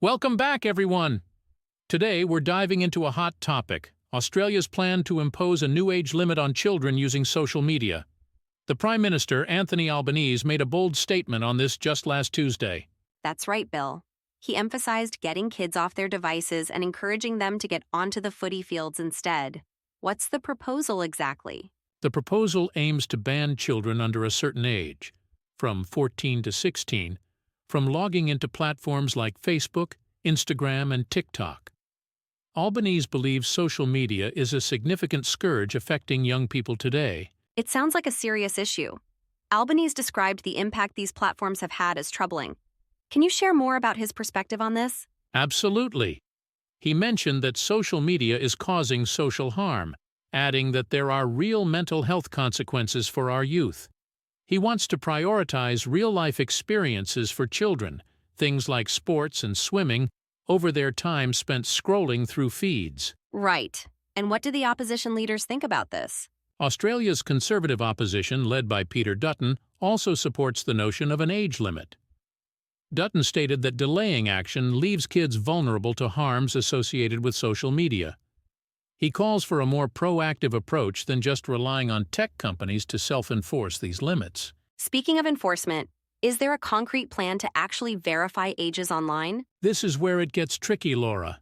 Welcome back, everyone! Today, we're diving into a hot topic: Australia's plan to impose a new age limit on children using social media. The Prime Minister, Anthony Albanese, made a bold statement on this just last Tuesday. That's right, Bill. He emphasized getting kids off their devices and encouraging them to get onto the footy fields instead. What's the proposal exactly? The proposal aims to ban children under a certain age, from 14 to 16, from logging into platforms like Facebook, Instagram, and TikTok. Albanese believes social media is a significant scourge affecting young people today. It sounds like a serious issue. Albanese described the impact these platforms have had as troubling. Can you share more about his perspective on this? Absolutely. He mentioned that social media is causing social harm, adding that there are real mental health consequences for our youth. He wants to prioritize real-life experiences for children, things like sports and swimming, over their time spent scrolling through feeds. Right. And what do the opposition leaders think about this? Australia's Conservative opposition, led by Peter Dutton, also supports the notion of an age limit. Dutton stated that delaying action leaves kids vulnerable to harms associated with social media. He calls for a more proactive approach than just relying on tech companies to self-enforce these limits. Speaking of enforcement, is there a concrete plan to actually verify ages online? This is where it gets tricky, Laura.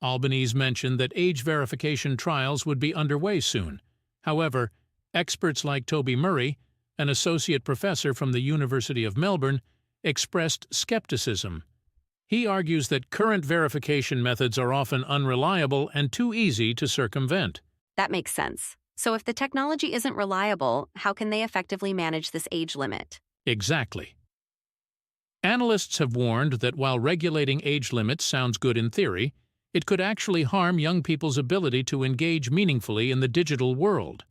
Albanese mentioned that age verification trials would be underway soon. However, experts like Toby Murray, an associate professor from the University of Melbourne, expressed skepticism. He argues that current verification methods are often unreliable and too easy to circumvent. That makes sense. So if the technology isn't reliable, how can they effectively manage this age limit? Exactly. Analysts have warned that while regulating age limits sounds good in theory, it could actually harm young people's ability to engage meaningfully in the digital world.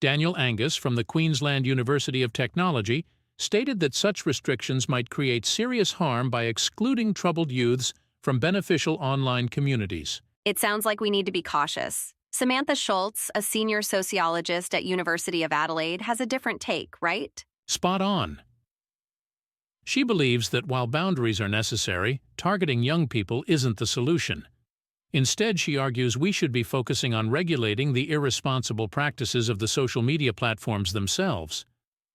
Daniel Angus from the Queensland University of Technology stated that such restrictions might create serious harm by excluding troubled youths from beneficial online communities. It sounds like we need to be cautious. Samantha Schultz, a senior sociologist at University of Adelaide, has a different take, right? Spot on. She believes that while boundaries are necessary, targeting young people isn't the solution. Instead, she argues we should be focusing on regulating the irresponsible practices of the social media platforms themselves.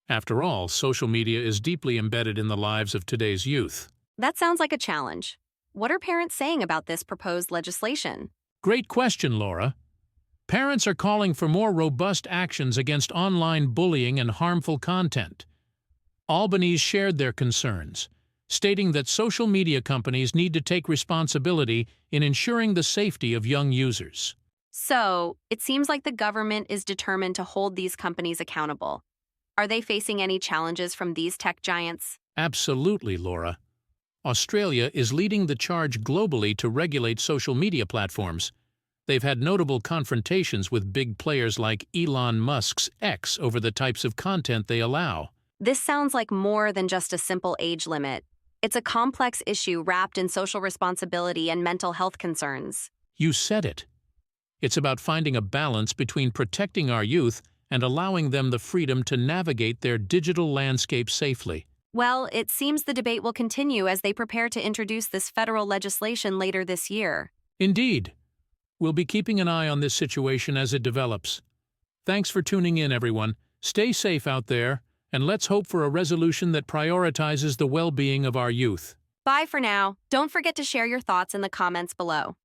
After all, social media is deeply embedded in the lives of today's youth. That sounds like a challenge. What are parents saying about this proposed legislation? Great question, Laura. Parents are calling for more robust actions against online bullying and harmful content. Albanese shared their concerns, stating that social media companies need to take responsibility in ensuring the safety of young users. So, it seems like the government is determined to hold these companies accountable. Are they facing any challenges from these tech giants? Absolutely, Laura. Australia is leading the charge globally to regulate social media platforms. They've had notable confrontations with big players like Elon Musk's X over the types of content they allow. This sounds like more than just a simple age limit. It's a complex issue wrapped in social responsibility and mental health concerns. You said it. It's about finding a balance between protecting our youth and allowing them the freedom to navigate their digital landscape safely. Well, it seems the debate will continue as they prepare to introduce this federal legislation later this year. Indeed. We'll be keeping an eye on this situation as it develops. Thanks for tuning in, everyone. Stay safe out there, and let's hope for a resolution that prioritizes the well-being of our youth. Bye for now. Don't forget to share your thoughts in the comments below.